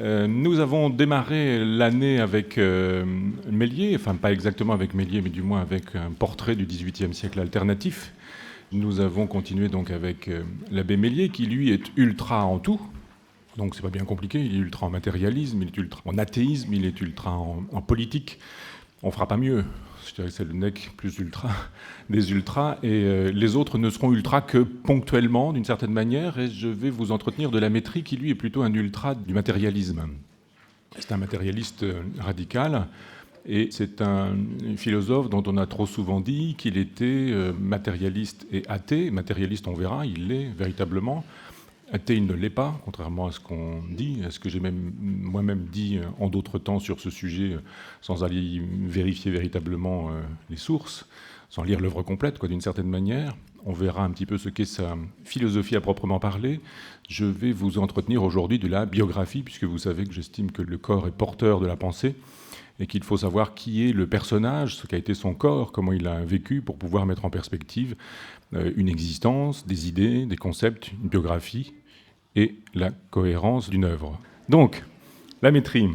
Nous avons démarré l'année avec Méliès, enfin pas exactement avec Méliès, mais du moins avec un portrait du XVIIIe siècle alternatif. Nous avons continué donc avec l'abbé Méliès, qui lui est ultra en tout. Donc c'est pas bien compliqué, il est ultra en matérialisme, il est ultra en athéisme, il est ultra en politique. On fera pas mieux. Je dirais que c'est le nec plus ultra des ultras. Et les autres ne seront ultras que ponctuellement, d'une certaine manière. Et je vais vous entretenir de la Métrie, qui lui est plutôt un ultra du matérialisme. C'est un matérialiste radical. Et c'est un philosophe dont on a trop souvent dit qu'il était matérialiste et athée. Matérialiste, on verra, il l'est véritablement. Athée, il ne l'est pas, contrairement à ce qu'on dit, à ce que j'ai même moi-même dit en d'autres temps sur ce sujet, sans aller vérifier véritablement les sources, sans lire l'œuvre complète, d'une certaine manière. On verra un petit peu ce qu'est sa philosophie à proprement parler. Je vais vous entretenir aujourd'hui de la biographie, puisque vous savez que j'estime que le corps est porteur de la pensée, et qu'il faut savoir qui est le personnage, ce qu'a été son corps, comment il a vécu, pour pouvoir mettre en perspective une existence, des idées, des concepts, une biographie, et la cohérence d'une œuvre. Donc, la Métrie,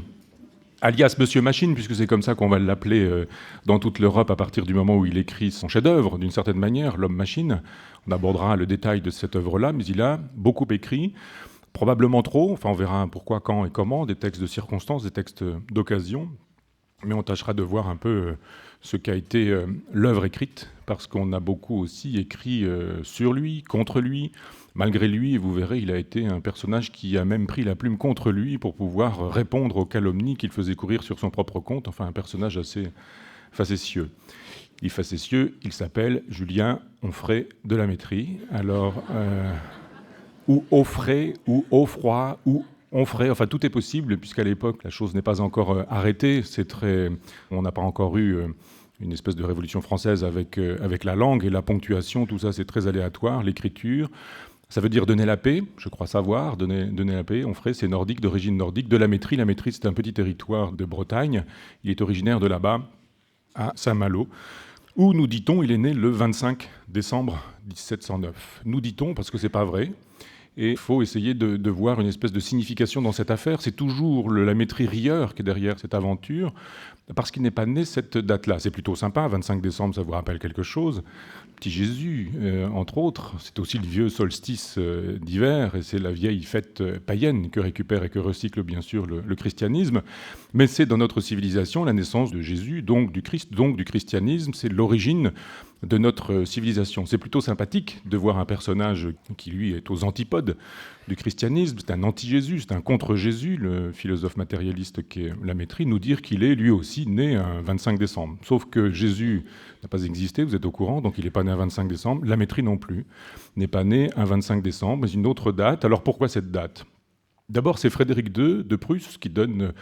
alias Monsieur Machine, puisque c'est comme ça qu'on va l'appeler dans toute l'Europe à partir du moment où il écrit son chef-d'œuvre, d'une certaine manière, L'Homme-Machine. On abordera le détail de cette œuvre-là, mais il a beaucoup écrit, probablement trop, enfin on verra pourquoi, quand et comment, des textes de circonstance, des textes d'occasion, mais on tâchera de voir un peu ce qu'a été l'œuvre écrite, parce qu'on a beaucoup aussi écrit sur lui, contre lui, malgré lui, et vous verrez, il a été un personnage qui a même pris la plume contre lui pour pouvoir répondre aux calomnies qu'il faisait courir sur son propre compte, enfin un personnage assez facétieux. Il est facétieux, il s'appelle Julien Onfray de la Métrie, alors, ou Offray, ou Offroy, ou Onfray, enfin tout est possible, puisqu'à l'époque, la chose n'est pas encore arrêtée, on n'a pas encore eu une espèce de révolution française avec la langue et la ponctuation, tout ça c'est très aléatoire, l'écriture. Ça veut dire donner la paix, je crois savoir, donner la paix. Onfray, c'est nordique, d'origine nordique, de la Métrie. La Métrie, c'est un petit territoire de Bretagne. Il est originaire de là-bas, à Saint-Malo, où, nous dit-on, il est né le 25 décembre 1709. Nous dit-on, parce que c'est pas vrai. Et il faut essayer de voir une espèce de signification dans cette affaire. C'est toujours la Métrie rieur qui est derrière cette aventure, parce qu'il n'est pas né cette date-là. C'est plutôt sympa, 25 décembre, ça vous rappelle quelque chose. Petit Jésus, entre autres. C'est aussi le vieux solstice d'hiver, et c'est la vieille fête païenne que récupère et que recycle bien sûr le christianisme. Mais c'est dans notre civilisation la naissance de Jésus, donc du Christ, donc du christianisme. C'est l'origine de notre civilisation. C'est plutôt sympathique de voir un personnage qui, lui, est aux antipodes du christianisme. C'est un anti-Jésus, c'est un contre-Jésus, le philosophe matérialiste qui est la Métrie, nous dire qu'il est lui aussi né un 25 décembre. Sauf que Jésus n'a pas existé, vous êtes au courant, donc il n'est pas né un 25 décembre. La Métrie non plus n'est pas né un 25 décembre, mais une autre date. Alors pourquoi cette date ? D'abord, c'est Frédéric II de Prusse qui donne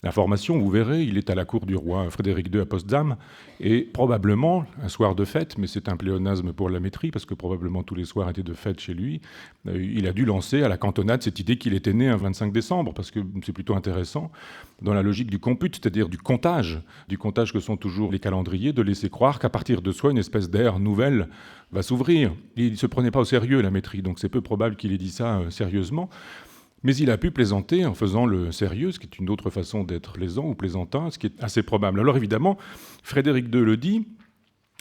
l'information, vous verrez, il est à la cour du roi Frédéric II à Potsdam, et probablement, un soir de fête, mais c'est un pléonasme pour la Métrie, parce que probablement tous les soirs étaient de fête chez lui, il a dû lancer à la cantonade cette idée qu'il était né un 25 décembre, parce que c'est plutôt intéressant, dans la logique du compute, c'est-à-dire du comptage que sont toujours les calendriers, de laisser croire qu'à partir de soi, une espèce d'ère nouvelle va s'ouvrir. Il ne se prenait pas au sérieux, la Métrie, donc c'est peu probable qu'il ait dit ça sérieusement. Mais il a pu plaisanter en faisant le sérieux, ce qui est une autre façon d'être plaisant ou plaisantin, ce qui est assez probable. Alors évidemment, Frédéric II le dit,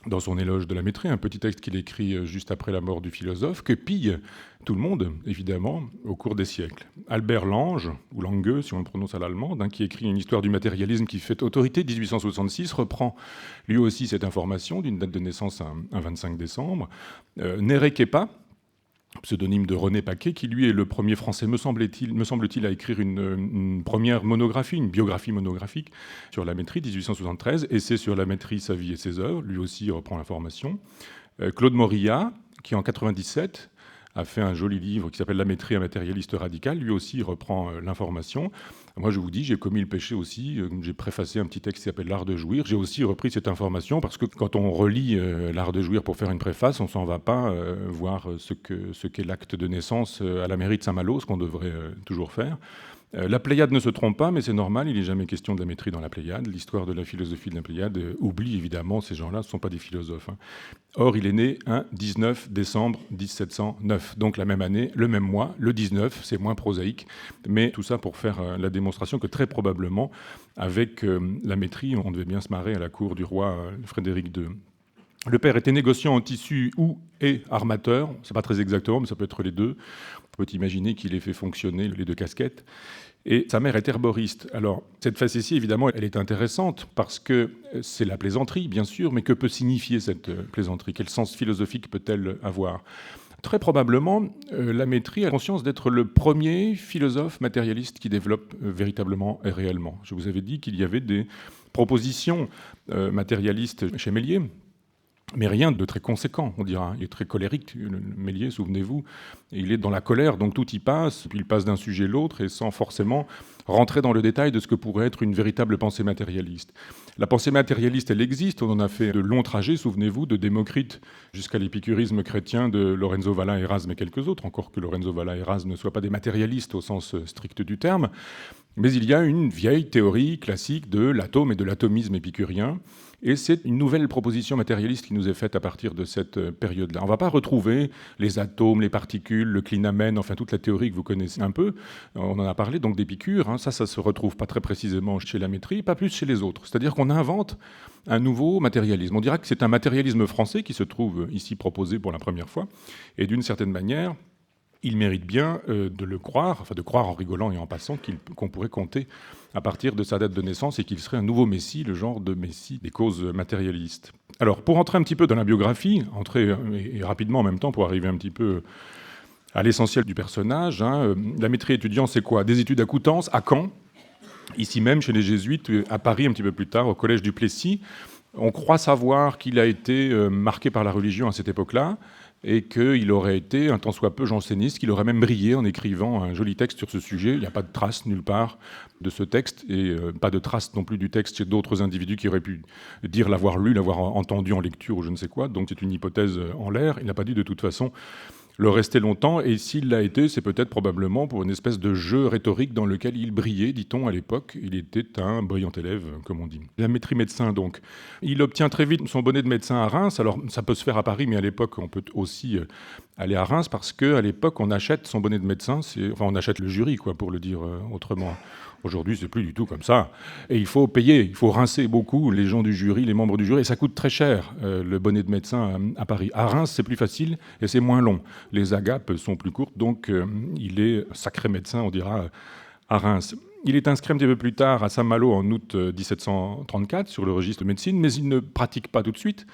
dans son éloge de la Métrie, un petit texte qu'il écrit juste après la mort du philosophe, que pille tout le monde, évidemment, au cours des siècles. Albert Lange, ou Lange, si on le prononce à l'allemande, qui écrit une histoire du matérialisme qui fait autorité, 1866, reprend lui aussi cette information d'une date de naissance un 25 décembre. Néré Kepa, pseudonyme de René Paquet, qui lui est le premier Français, me semble-t-il, à écrire une première monographie, une biographie monographique sur la Métrie, 1873, et c'est sur la Métrie, sa vie et ses œuvres. Lui aussi reprend l'information. Claude Morillat, qui en 97 a fait un joli livre qui s'appelle La Métrie, un matérialiste radical. Lui aussi reprend l'information. Moi, je vous dis, j'ai commis le péché aussi. J'ai préfacé un petit texte qui s'appelle L'Art de jouir. J'ai aussi repris cette information parce que quand on relit L'Art de jouir pour faire une préface, on s'en va pas voir ce qu'est l'acte de naissance à la mairie de Saint-Malo, ce qu'on devrait toujours faire. La Pléiade ne se trompe pas, mais c'est normal, il n'est jamais question de la métrie dans la Pléiade. L'histoire de la philosophie de la Pléiade oublie évidemment ces gens-là, ce ne sont pas des philosophes. Or, il est né un 19 décembre 1709, donc la même année, le même mois, le 19, c'est moins prosaïque, mais tout ça pour faire la démonstration que très probablement, avec la métrie, on devait bien se marrer à la cour du roi Frédéric II. Le père était négociant en tissu et armateur, c'est pas très exactement, mais ça peut être les deux. On peut imaginer qu'il ait fait fonctionner les deux casquettes. Et sa mère est herboriste. Alors, cette facétie, évidemment, elle est intéressante parce que c'est la plaisanterie, bien sûr, mais que peut signifier cette plaisanterie? Quel sens philosophique peut-elle avoir? Très probablement, la métrie a conscience d'être le premier philosophe matérialiste qui développe véritablement et réellement. Je vous avais dit qu'il y avait des propositions matérialistes chez Méliès, mais rien de très conséquent, on dira. Il est très colérique, Méliès, souvenez-vous. Il est dans la colère, donc tout y passe, puis il passe d'un sujet à l'autre, et sans forcément rentrer dans le détail de ce que pourrait être une véritable pensée matérialiste. La pensée matérialiste, elle existe, on en a fait de longs trajets, souvenez-vous, de Démocrite jusqu'à l'épicurisme chrétien de Lorenzo Valla, Erasme et quelques autres, encore que Lorenzo Valla et Erasme ne soient pas des matérialistes au sens strict du terme. Mais il y a une vieille théorie classique de l'atome et de l'atomisme épicurien, et c'est une nouvelle proposition matérialiste qui nous est faite à partir de cette période-là. On ne va pas retrouver les atomes, les particules, le clinamen, enfin toute la théorie que vous connaissez un peu. On en a parlé donc d'Épicure. Ça se retrouve pas très précisément chez la métrie, pas plus chez les autres. C'est-à-dire qu'on invente un nouveau matérialisme. On dira que c'est un matérialisme français qui se trouve ici proposé pour la première fois. Et d'une certaine manière, il mérite bien de le croire, enfin de croire en rigolant et en passant qu'on pourrait compter à partir de sa date de naissance et qu'il serait un nouveau messie, le genre de messie des causes matérialistes. Alors, pour entrer un petit peu dans la biographie, entrer et rapidement en même temps pour arriver un petit peu à l'essentiel du personnage, la métrie étudiant, c'est quoi? Des études à Coutances, à Caen, ici même chez les Jésuites, à Paris un petit peu plus tard, au collège du Plessis. On croit savoir qu'il a été marqué par la religion à cette époque-là, et qu'il aurait été, un tant soit peu janséniste, qu'il aurait même brillé en écrivant un joli texte sur ce sujet. Il n'y a pas de trace nulle part de ce texte, et pas de trace non plus du texte chez d'autres individus qui auraient pu dire l'avoir lu, l'avoir entendu en lecture ou je ne sais quoi. Donc c'est une hypothèse en l'air. Il n'a pas dit de toute façon le rester longtemps, et s'il l'a été, c'est peut-être probablement pour une espèce de jeu rhétorique dans lequel il brillait, dit-on à l'époque. Il était un brillant élève, comme on dit. La maîtrise médecin, donc. Il obtient très vite son bonnet de médecin à Reims. Alors, ça peut se faire à Paris, mais à l'époque, on peut aussi aller à Reims, parce qu'à l'époque, on achète son bonnet de médecin, enfin, on achète le jury, quoi, pour le dire autrement. Aujourd'hui, c'est plus du tout comme ça. Et il faut payer, il faut rincer beaucoup les gens du jury, les membres du jury. Et ça coûte très cher, le bonnet de médecin à Paris. À Reims, c'est plus facile et c'est moins long. Les agapes sont plus courtes, donc il est sacré médecin, on dira, à Reims. Il est inscrit un petit peu plus tard à Saint-Malo en août 1734 sur le registre de médecine, mais il ne pratique pas tout de suite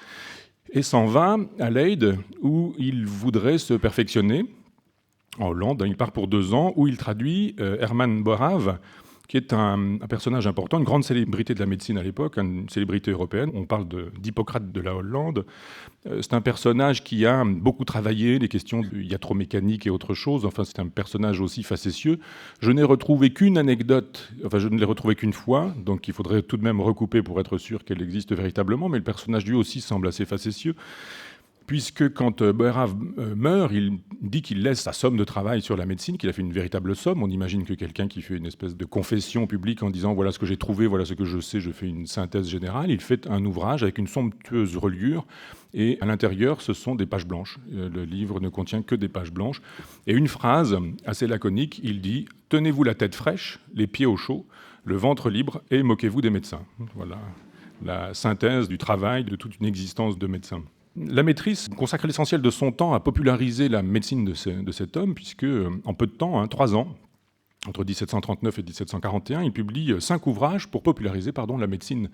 et s'en va à Leyde où il voudrait se perfectionner. En Hollande, il part pour 2 ans où il traduit Herman Boerhaave, qui est un personnage important, une grande célébrité de la médecine à l'époque, une célébrité européenne. On parle d'Hippocrate de la Hollande. C'est un personnage qui a beaucoup travaillé les questions de iatromécanique et autre chose. Enfin, c'est un personnage aussi facétieux. Je n'ai retrouvé qu'une anecdote, enfin, je ne l'ai retrouvé qu'une fois, donc il faudrait tout de même recouper pour être sûr qu'elle existe véritablement, mais le personnage lui aussi semble assez facétieux. Puisque quand Boerhaave meurt, il dit qu'il laisse sa somme de travail sur la médecine, qu'il a fait une véritable somme. On imagine que quelqu'un qui fait une espèce de confession publique en disant « voilà ce que j'ai trouvé, voilà ce que je sais, je fais une synthèse générale », il fait un ouvrage avec une somptueuse reliure, et à l'intérieur, ce sont des pages blanches. Le livre ne contient que des pages blanches. Et une phrase assez laconique, il dit « tenez-vous la tête fraîche, les pieds au chaud, le ventre libre, et moquez-vous des médecins ». Voilà la synthèse du travail de toute une existence de médecin. La maîtrise consacre l'essentiel de son temps à populariser la médecine de cet homme, puisque en peu de temps, 3 ans, entre 1739 et 1741, il publie 5 ouvrages pour populariser la médecine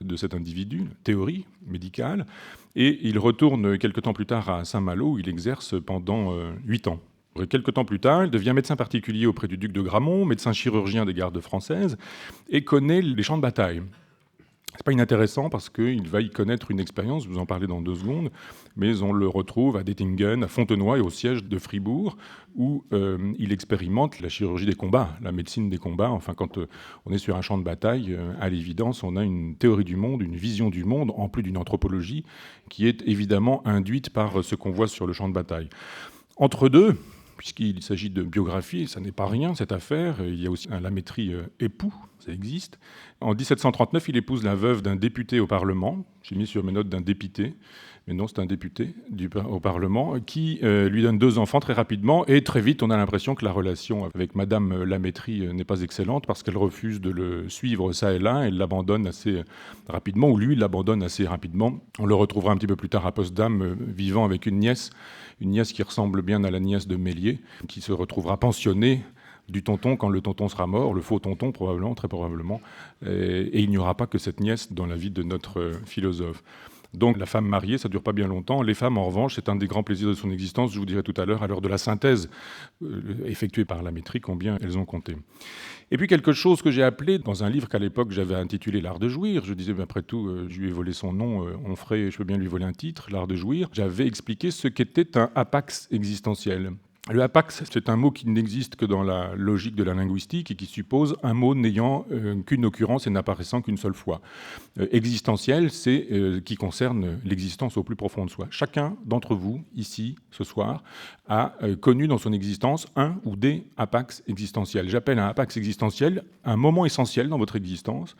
de cet individu, théorie médicale, et il retourne quelque temps plus tard à Saint-Malo, où il exerce pendant 8 ans. Quelque temps plus tard, il devient médecin particulier auprès du duc de Gramont, médecin chirurgien des gardes françaises, et connaît les champs de bataille. C'est pas inintéressant parce qu'il va y connaître une expérience, je vous en parler dans 2 secondes, mais on le retrouve à Dettingen, à Fontenoy et au siège de Fribourg, où il expérimente la chirurgie des combats, la médecine des combats. Enfin, quand on est sur un champ de bataille, à l'évidence, on a une théorie du monde, une vision du monde, en plus d'une anthropologie, qui est évidemment induite par ce qu'on voit sur le champ de bataille. Entre deux, puisqu'il s'agit de biographie, ça n'est pas rien cette affaire. Il y a aussi un Lamétrie époux, ça existe. En 1739, il épouse la veuve d'un député au Parlement. J'ai mis sur mes notes d'un dépité, mais non, c'est un député au Parlement, qui lui donne 2 enfants très rapidement. Et très vite, on a l'impression que la relation avec Madame Lamétrie n'est pas excellente, parce qu'elle refuse de le suivre ça et là. Elle l'abandonne assez rapidement, ou lui, il l'abandonne assez rapidement. On le retrouvera un petit peu plus tard à Potsdam, vivant avec une nièce qui ressemble bien à la nièce de Méliès, qui se retrouvera pensionnée du tonton quand le tonton sera mort, le faux tonton probablement, très probablement. Et il n'y aura pas que cette nièce dans la vie de notre philosophe. Donc la femme mariée, ça ne dure pas bien longtemps. Les femmes, en revanche, c'est un des grands plaisirs de son existence. Je vous dirai tout à l'heure, à l'heure de la synthèse effectuée par Lamétrie, combien elles ont compté. Et puis quelque chose que j'ai appelé, dans un livre qu'à l'époque j'avais intitulé L'art de jouir, je disais, mais après tout, je lui ai volé son nom, je peux bien lui voler un titre, L'art de jouir. J'avais expliqué ce qu'était un hapax existentiel. Le hapax, c'est un mot qui n'existe que dans la logique de la linguistique et qui suppose un mot n'ayant qu'une occurrence et n'apparaissant qu'une seule fois. Existentiel, c'est qui concerne l'existence au plus profond de soi. Chacun d'entre vous, ici, ce soir, a connu dans son existence un ou des hapax existentiels. J'appelle un hapax existentiel un moment essentiel dans votre existence,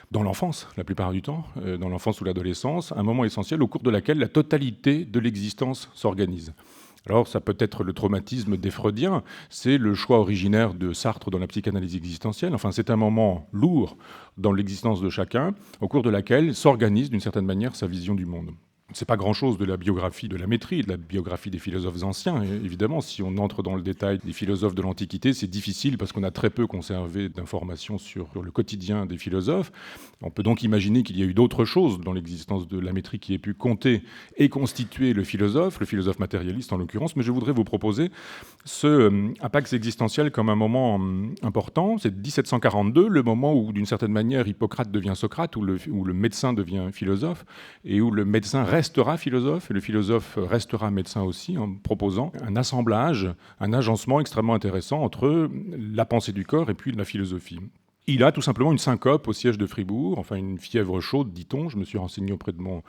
dans l'enfance, la plupart du temps, dans l'enfance ou l'adolescence, un moment essentiel au cours de laquelle la totalité de l'existence s'organise. Alors, ça peut être le traumatisme des Freudiens, c'est le choix originaire de Sartre dans la psychanalyse existentielle. Enfin, c'est un moment lourd dans l'existence de chacun, au cours de laquelle s'organise d'une certaine manière sa vision du monde. C'est pas grand-chose de la biographie de Lamétrie, de la biographie des philosophes anciens. Et évidemment, si on entre dans le détail des philosophes de l'Antiquité, c'est difficile parce qu'on a très peu conservé d'informations sur le quotidien des philosophes. On peut donc imaginer qu'il y a eu d'autres choses dans l'existence de Lamétrie qui aient pu compter et constituer le philosophe matérialiste en l'occurrence. Mais je voudrais vous proposer ce hapax existentiel comme un moment important. C'est 1742, le moment où, d'une certaine manière, Hippocrate devient Socrate, où le médecin devient philosophe et où le médecin restera philosophe, et le philosophe restera médecin aussi, en proposant un assemblage, un agencement extrêmement intéressant entre la pensée du corps et puis la philosophie. Il a tout simplement une syncope au siège de Fribourg, enfin une fièvre chaude, dit-on. Je me suis renseigné auprès de mon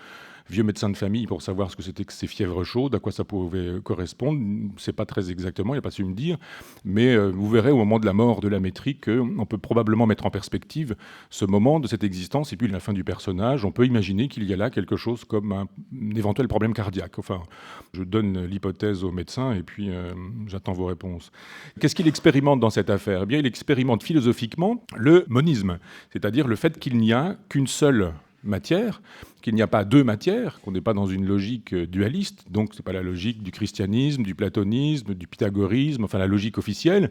vieux médecin de famille pour savoir ce que c'était que ces fièvres chaudes, à quoi ça pouvait correspondre. C'est pas très exactement, il n'a pas su me dire, mais vous verrez au moment de la mort de Lamétrie qu'on peut probablement mettre en perspective ce moment de cette existence et puis la fin du personnage. On peut imaginer qu'il y a là quelque chose comme un éventuel problème cardiaque. Enfin, je donne l'hypothèse au médecin et puis j'attends vos réponses. Qu'est-ce qu'il expérimente dans cette affaire ? Eh bien, il expérimente philosophiquement le monisme, c'est-à-dire le fait qu'il n'y a qu'une seule matière, qu'il n'y a pas 2 matières, qu'on n'est pas dans une logique dualiste, donc c'est pas la logique du christianisme, du platonisme, du pythagorisme, enfin la logique officielle,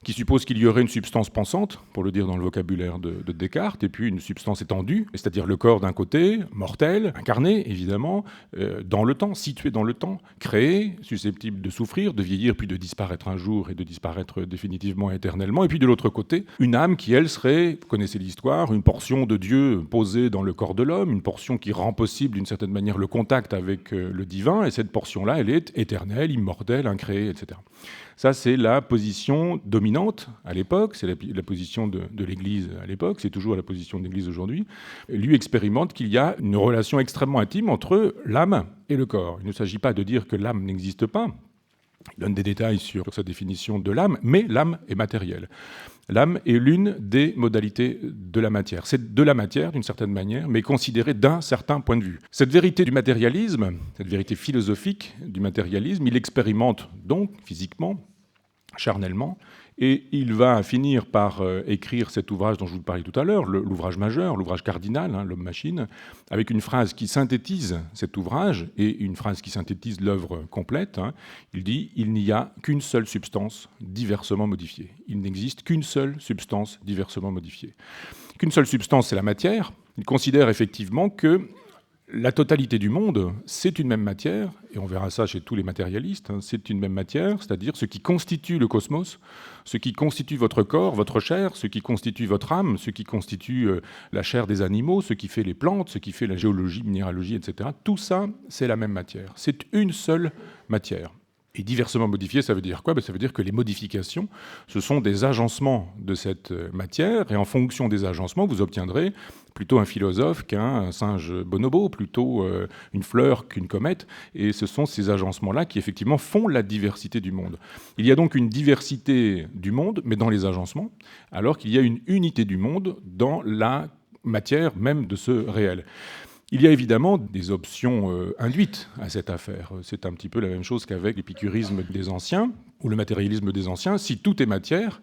qui suppose qu'il y aurait une substance pensante, pour le dire dans le vocabulaire de Descartes, et puis une substance étendue, c'est-à-dire le corps d'un côté, mortel, incarné évidemment, dans le temps, situé dans le temps, créé, susceptible de souffrir, de vieillir, puis de disparaître un jour et de disparaître définitivement éternellement, et puis de l'autre côté, une âme qui, elle, serait, vous connaissez l'histoire, une portion de Dieu posée dans le corps de l'homme, une portion qui rend possible d'une certaine manière le contact avec le divin, et cette portion-là, elle est éternelle, immortelle, incréée, etc. Ça, c'est la position dominante à l'époque, c'est la position de l'Église à l'époque, c'est toujours la position de l'Église aujourd'hui. Lui expérimente qu'il y a une relation extrêmement intime entre l'âme et le corps. Il ne s'agit pas de dire que l'âme n'existe pas. Il donne des détails sur sa définition de l'âme, mais l'âme est matérielle. L'âme est l'une des modalités de la matière. C'est de la matière, d'une certaine manière, mais considérée d'un certain point de vue. Cette vérité du matérialisme, cette vérité philosophique du matérialisme, il l'expérimente donc physiquement, charnellement, et il va finir par écrire cet ouvrage dont je vous parlais tout à l'heure, l'ouvrage majeur, l'ouvrage cardinal, l'homme-machine, avec une phrase qui synthétise cet ouvrage et une phrase qui synthétise l'œuvre complète. Il dit « Il n'y a qu'une seule substance diversement modifiée. Il n'existe qu'une seule substance diversement modifiée. » Qu'une seule substance, c'est la matière. Il considère effectivement que la totalité du monde, c'est une même matière, et on verra ça chez tous les matérialistes, c'est une même matière, c'est-à-dire ce qui constitue le cosmos, ce qui constitue votre corps, votre chair, ce qui constitue votre âme, ce qui constitue la chair des animaux, ce qui fait les plantes, ce qui fait la géologie, minéralogie, etc. Tout ça, c'est la même matière. C'est une seule matière. Et diversement modifié, ça veut dire quoi? Ça veut dire que les modifications, ce sont des agencements de cette matière, et en fonction des agencements, vous obtiendrez plutôt un philosophe qu'un singe bonobo, plutôt une fleur qu'une comète, et ce sont ces agencements-là qui effectivement font la diversité du monde. Il y a donc une diversité du monde, mais dans les agencements, alors qu'il y a une unité du monde dans la matière même de ce réel. Il y a évidemment des options induites à cette affaire. C'est un petit peu la même chose qu'avec l'épicurisme des anciens ou le matérialisme des anciens. Si tout est matière,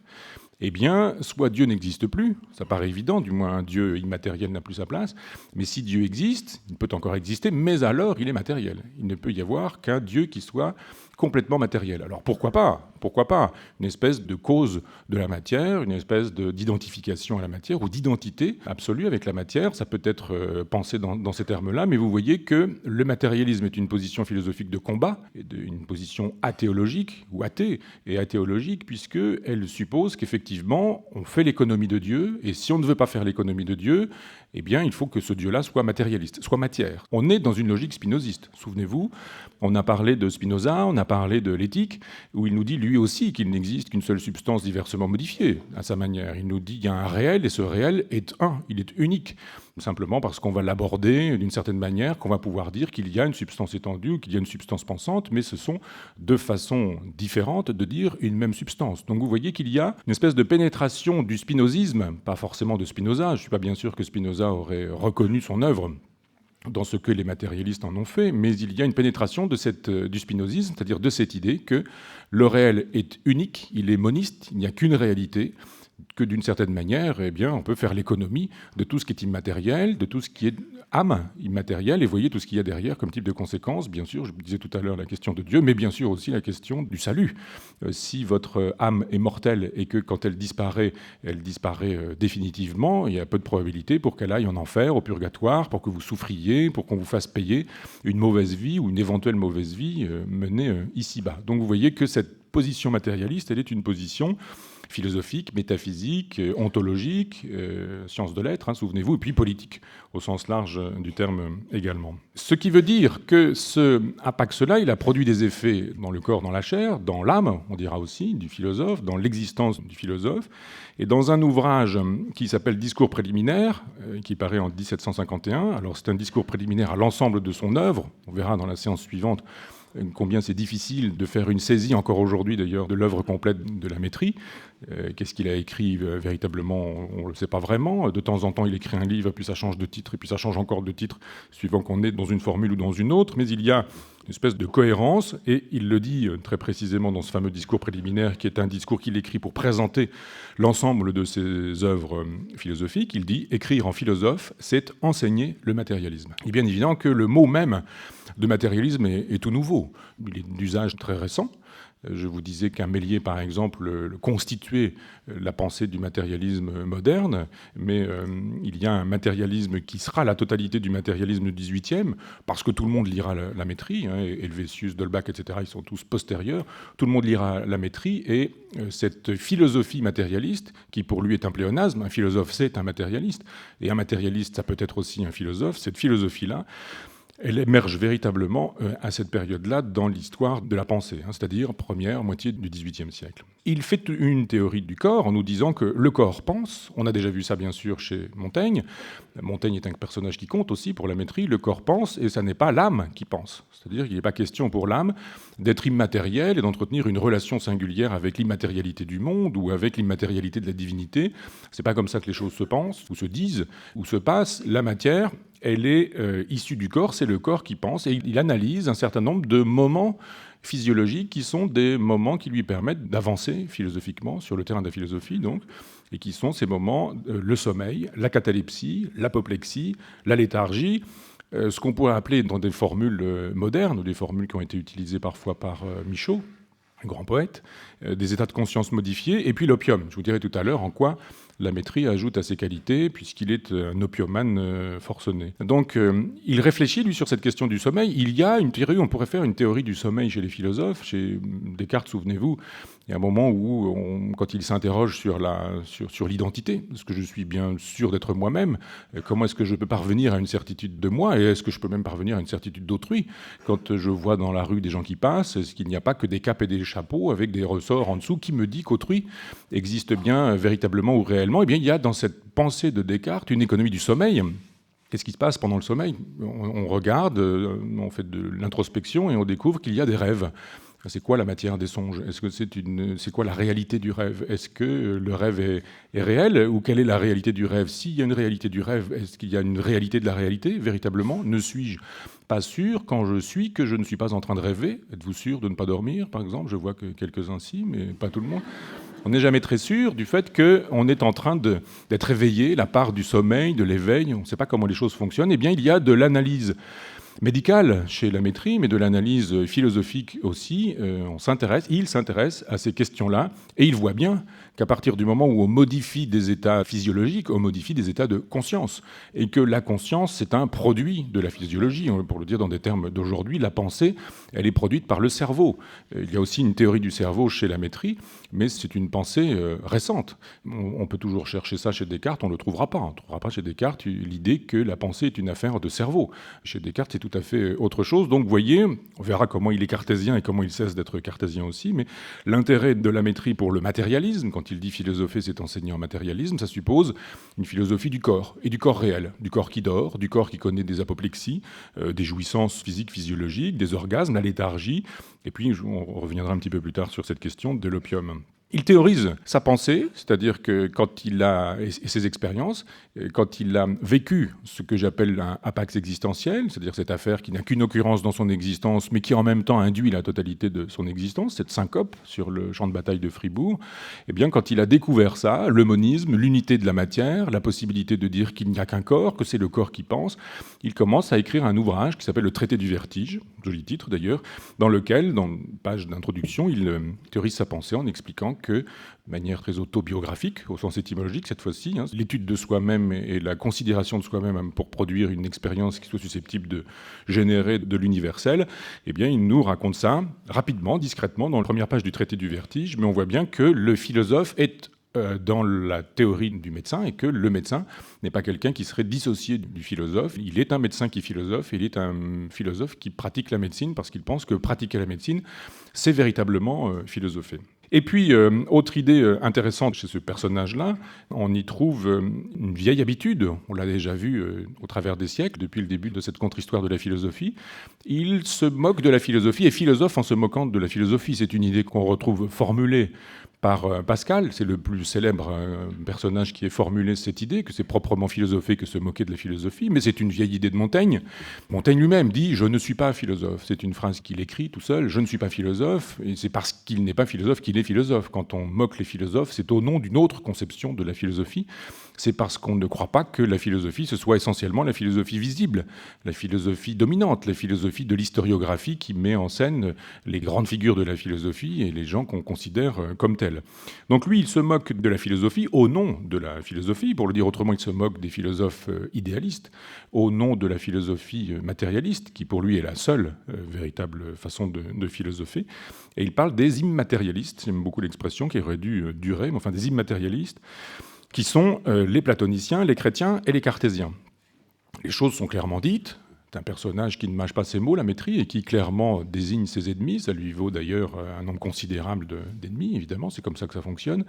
eh bien, soit Dieu n'existe plus, ça paraît évident, du moins un Dieu immatériel n'a plus sa place, mais si Dieu existe, il peut encore exister, mais alors il est matériel. Il ne peut y avoir qu'un Dieu qui soit complètement matériel. Alors pourquoi pas? Pourquoi pas une espèce de cause de la matière, une espèce d'identification à la matière ou d'identité absolue avec la matière? Ça peut être pensé dans ces termes-là, mais vous voyez que le matérialisme est une position philosophique de combat, et une position athéologique ou athée et athéologique, puisqu'elle suppose qu'effectivement on fait l'économie de Dieu, et si on ne veut pas faire l'économie de Dieu, eh bien il faut que ce Dieu-là soit matérialiste, soit matière. On est dans une logique spinoziste. Souvenez-vous, on a parlé de Spinoza, on a parlé de l'éthique, où il nous dit lui aussi qu'il n'existe qu'une seule substance diversement modifiée, à sa manière. Il nous dit qu'il y a un réel, et ce réel est un, il est unique. Simplement parce qu'on va l'aborder d'une certaine manière, qu'on va pouvoir dire qu'il y a une substance étendue ou qu'il y a une substance pensante, mais ce sont deux façons différentes de dire une même substance. Donc vous voyez qu'il y a une espèce de pénétration du spinozisme, pas forcément de Spinoza, je ne suis pas bien sûr que Spinoza aurait reconnu son œuvre dans ce que les matérialistes en ont fait, mais il y a une pénétration du spinozisme, c'est-à-dire de cette idée que le réel est unique, il est moniste, il n'y a qu'une réalité, que d'une certaine manière, eh bien, on peut faire l'économie de tout ce qui est immatériel, de tout ce qui est âme immatérielle, et voyez tout ce qu'il y a derrière comme type de conséquences. Bien sûr, je vous disais tout à l'heure la question de Dieu, mais bien sûr aussi la question du salut. Si votre âme est mortelle et que quand elle disparaît définitivement, il y a peu de probabilité pour qu'elle aille en enfer, au purgatoire, pour que vous souffriez, pour qu'on vous fasse payer une mauvaise vie ou une éventuelle mauvaise vie menée ici-bas. Donc vous voyez que cette position matérialiste, elle est une position philosophique, métaphysique, ontologique, sciences de l'être, souvenez-vous, et puis politique, au sens large du terme également. Ce qui veut dire que ce apax-là, il a produit des effets dans le corps, dans la chair, dans l'âme, on dira aussi, du philosophe, dans l'existence du philosophe, et dans un ouvrage qui s'appelle Discours préliminaire, qui paraît en 1751. Alors c'est un discours préliminaire à l'ensemble de son œuvre, on verra dans la séance suivante combien c'est difficile de faire une saisie, encore aujourd'hui d'ailleurs, de l'œuvre complète de la Métrie. Qu'est-ce qu'il a écrit véritablement? On ne le sait pas vraiment. De temps en temps, il écrit un livre, puis ça change de titre, et puis ça change encore de titre, suivant qu'on est dans une formule ou dans une autre. Mais il y a une espèce de cohérence, et il le dit très précisément dans ce fameux discours préliminaire, qui est un discours qu'il écrit pour présenter l'ensemble de ses œuvres philosophiques. Il dit « Écrire en philosophe, c'est enseigner le matérialisme ». Il est bien évident que le mot même de matérialisme est tout nouveau. Il est d'usage très récent. Je vous disais qu'un Méliès, par exemple, constituait la pensée du matérialisme moderne, mais il y a un matérialisme qui sera la totalité du matérialisme du XVIIIe, parce que tout le monde lira la Métrie, Helvétius, D'Holbach, etc., ils sont tous postérieurs, tout le monde lira la Métrie, et cette philosophie matérialiste, qui pour lui est un pléonasme, un philosophe c'est un matérialiste, et un matérialiste ça peut être aussi un philosophe, cette philosophie-là, elle émerge véritablement à cette période-là dans l'histoire de la pensée, c'est-à-dire première moitié du XVIIIe siècle. Il fait une théorie du corps en nous disant que le corps pense. On a déjà vu ça bien sûr chez Montaigne. Montaigne est un personnage qui compte aussi pour la Métrie. Le corps pense et ça n'est pas l'âme qui pense. C'est-à-dire qu'il n'est pas question pour l'âme d'être immatérielle et d'entretenir une relation singulière avec l'immatérialité du monde ou avec l'immatérialité de la divinité. C'est pas comme ça que les choses se pensent ou se disent ou se passent. La matière, elle est issue du corps, c'est le corps qui pense, et il analyse un certain nombre de moments physiologiques qui sont des moments qui lui permettent d'avancer philosophiquement sur le terrain de la philosophie, donc, et qui sont ces moments, le sommeil, la catalepsie, l'apoplexie, la léthargie, ce qu'on pourrait appeler dans des formules modernes, ou des formules qui ont été utilisées parfois par Michaud, un grand poète, des états de conscience modifiés, et puis l'opium. Je vous dirai tout à l'heure en quoi la Métrie ajoute à ses qualités, puisqu'il est un opiomane forcené. Donc, il réfléchit, lui, sur cette question du sommeil. Il y a une théorie, on pourrait faire une théorie du sommeil chez les philosophes. Chez Descartes, souvenez-vous, Il y a un moment où, quand il s'interroge sur l'identité, est-ce que je suis bien sûr d'être moi-même? Comment est-ce que je peux parvenir à une certitude de moi? Et est-ce que je peux même parvenir à une certitude d'autrui? Quand je vois dans la rue des gens qui passent, est-ce qu'il n'y a pas que des capes et des chapeaux avec des ressorts en dessous qui me dit qu'autrui existe bien véritablement ou réellement? Eh bien, il y a dans cette pensée de Descartes une économie du sommeil. Qu'est-ce qui se passe pendant le sommeil? On regarde, on fait de l'introspection et on découvre qu'il y a des rêves. C'est quoi la matière des songes? Est-ce que c'est quoi la réalité du rêve? Est-ce que le rêve est réel, ou quelle est la réalité du rêve? S'il y a une réalité du rêve, est-ce qu'il y a une réalité de la réalité véritablement? Ne suis-je pas sûr quand je suis que je ne suis pas en train de rêver? Êtes-vous sûr de ne pas dormir, par exemple? Je vois que quelques-uns si, mais pas tout le monde. On n'est jamais très sûr du fait qu'on est en train d'être éveillé, la part du sommeil, de l'éveil. On ne sait pas comment les choses fonctionnent. Eh bien, il y a de l'analyse médicale chez Lamétrie, mais de l'analyse philosophique aussi. Il s'intéresse à ces questions-là, et il voit bien qu'à partir du moment où on modifie des états physiologiques, on modifie des états de conscience, et que la conscience, c'est un produit de la physiologie. Pour le dire dans des termes d'aujourd'hui, la pensée, elle est produite par le cerveau. Il y a aussi une théorie du cerveau chez Lamétrie, mais c'est une pensée récente. On peut toujours chercher ça chez Descartes, on ne le trouvera pas. On ne trouvera pas chez Descartes l'idée que la pensée est une affaire de cerveau. Chez Descartes, c'est tout à fait autre chose. Donc, vous voyez, on verra comment il est cartésien et comment il cesse d'être cartésien aussi, mais l'intérêt de Lamétrie pour le matérialisme, quand il dit philosopher, c'est enseigner en matérialisme, ça suppose une philosophie du corps, et du corps réel, du corps qui dort, du corps qui connaît des apoplexies, des jouissances physiques, physiologiques, des orgasmes, la léthargie, et puis on reviendra un petit peu plus tard sur cette question de l'opium. Il théorise sa pensée, c'est-à-dire que quand il a, et ses expériences, quand il a vécu ce que j'appelle un apax existentiel, c'est-à-dire cette affaire qui n'a qu'une occurrence dans son existence, mais qui en même temps induit la totalité de son existence, cette syncope sur le champ de bataille de Fribourg, eh bien, quand il a découvert ça, le monisme, l'unité de la matière, la possibilité de dire qu'il n'y a qu'un corps, que c'est le corps qui pense, il commence à écrire un ouvrage qui s'appelle Le Traité du vertige, joli titre d'ailleurs, dans lequel, dans une page d'introduction, il théorise sa pensée en expliquant que, de manière très autobiographique, au sens étymologique cette fois-ci, l'étude de soi-même et la considération de soi-même pour produire une expérience qui soit susceptible de générer de l'universel, eh bien, il nous raconte ça rapidement, discrètement, dans la première page du traité du vertige, mais on voit bien que le philosophe est dans la théorie du médecin, et que le médecin n'est pas quelqu'un qui serait dissocié du philosophe. Il est un médecin qui philosophe, et il est un philosophe qui pratique la médecine, parce qu'il pense que pratiquer la médecine, c'est véritablement philosopher. Et puis, autre idée intéressante chez ce personnage-là, on y trouve une vieille habitude, on l'a déjà vu au travers des siècles, depuis le début de cette contre-histoire de la philosophie. Il se moque de la philosophie et philosophe en se moquant de la philosophie. C'est une idée qu'on retrouve formulée par Pascal, c'est le plus célèbre personnage qui ait formulé cette idée, que c'est proprement philosopher que se moquer de la philosophie, mais c'est une vieille idée de Montaigne. Montaigne lui-même dit « je ne suis pas philosophe ». C'est une phrase qu'il écrit tout seul, « je ne suis pas philosophe », et c'est parce qu'il n'est pas philosophe qu'il est philosophe. Quand on moque les philosophes, c'est au nom d'une autre conception de la philosophie, c'est parce qu'on ne croit pas que la philosophie, ce soit essentiellement la philosophie visible, la philosophie dominante, la philosophie de l'historiographie qui met en scène les grandes figures de la philosophie et les gens qu'on considère comme tels. Donc lui, il se moque de la philosophie au nom de la philosophie. Pour le dire autrement, il se moque des philosophes idéalistes au nom de la philosophie matérialiste, qui pour lui est la seule véritable façon de philosopher. Et il parle des immatérialistes, j'aime beaucoup l'expression qui aurait dû durer, mais enfin des immatérialistes, qui sont les platoniciens, les chrétiens et les cartésiens. Les choses sont clairement dites. C'est un personnage qui ne mâche pas ses mots, Lamétrie, et qui clairement désigne ses ennemis. Ça lui vaut d'ailleurs un nombre considérable d'ennemis, évidemment, c'est comme ça que ça fonctionne.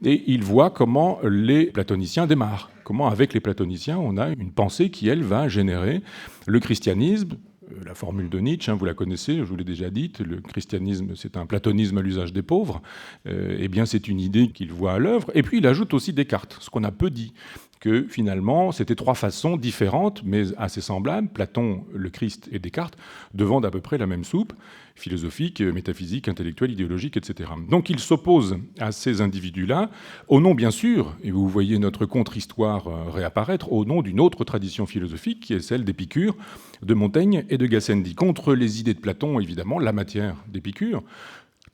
Et il voit comment les platoniciens démarrent, comment avec les platoniciens, on a une pensée qui, elle, va générer le christianisme. La formule de Nietzsche, vous la connaissez, je vous l'ai déjà dite, le christianisme, c'est un platonisme à l'usage des pauvres. Eh bien, c'est une idée qu'il voit à l'œuvre. Et puis, il ajoute aussi Descartes, ce qu'on a peu dit, que finalement, c'était trois façons différentes, mais assez semblables, Platon, le Christ et Descartes, devant d'à peu près la même soupe, philosophique, métaphysique, intellectuelle, idéologique, etc. Donc il s'oppose à ces individus-là, au nom, bien sûr, et vous voyez notre contre-histoire réapparaître, au nom d'une autre tradition philosophique, qui est celle d'Épicure, de Montaigne et de Gassendi. Contre les idées de Platon, évidemment, la matière d'Épicure,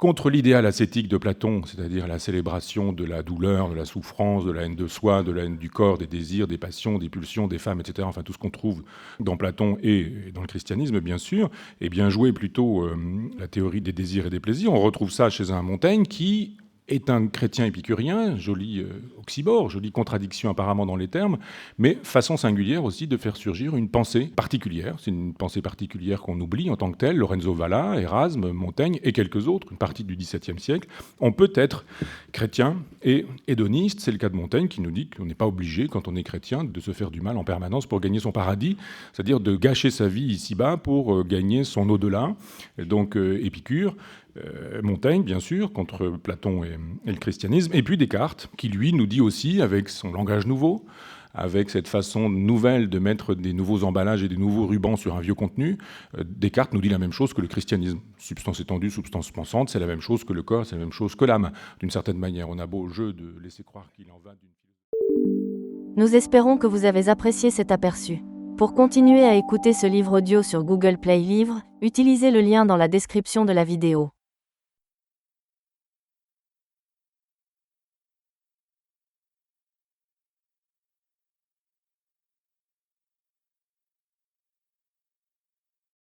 contre l'idéal ascétique de Platon, c'est-à-dire la célébration de la douleur, de la souffrance, de la haine de soi, de la haine du corps, des désirs, des passions, des pulsions, des femmes, etc. Enfin, tout ce qu'on trouve dans Platon et dans le christianisme, bien sûr, et bien jouer plutôt la théorie des désirs et des plaisirs. On retrouve ça chez un Montaigne qui est un chrétien épicurien, joli oxymore, jolie contradiction apparemment dans les termes, mais façon singulière aussi de faire surgir une pensée particulière. C'est une pensée particulière qu'on oublie en tant que telle. Lorenzo Valla, Érasme, Montaigne et quelques autres, une partie du XVIIe siècle. On peut être chrétien et hédoniste. C'est le cas de Montaigne qui nous dit qu'on n'est pas obligé, quand on est chrétien, de se faire du mal en permanence pour gagner son paradis, c'est-à-dire de gâcher sa vie ici-bas pour gagner son au-delà. Donc Épicure, Montaigne, bien sûr, contre Platon et le christianisme, et puis Descartes, qui, lui, nous dit aussi, avec son langage nouveau, avec cette façon nouvelle de mettre des nouveaux emballages et des nouveaux rubans sur un vieux contenu, Descartes nous dit la même chose que le christianisme. Substance étendue, substance pensante, c'est la même chose que le corps, c'est la même chose que l'âme. D'une certaine manière, on a beau jeu de laisser croire qu'il en va d'une... Nous espérons que vous avez apprécié cet aperçu. Pour continuer à écouter ce livre audio sur Google Play Livres, utilisez le lien dans la description de la vidéo.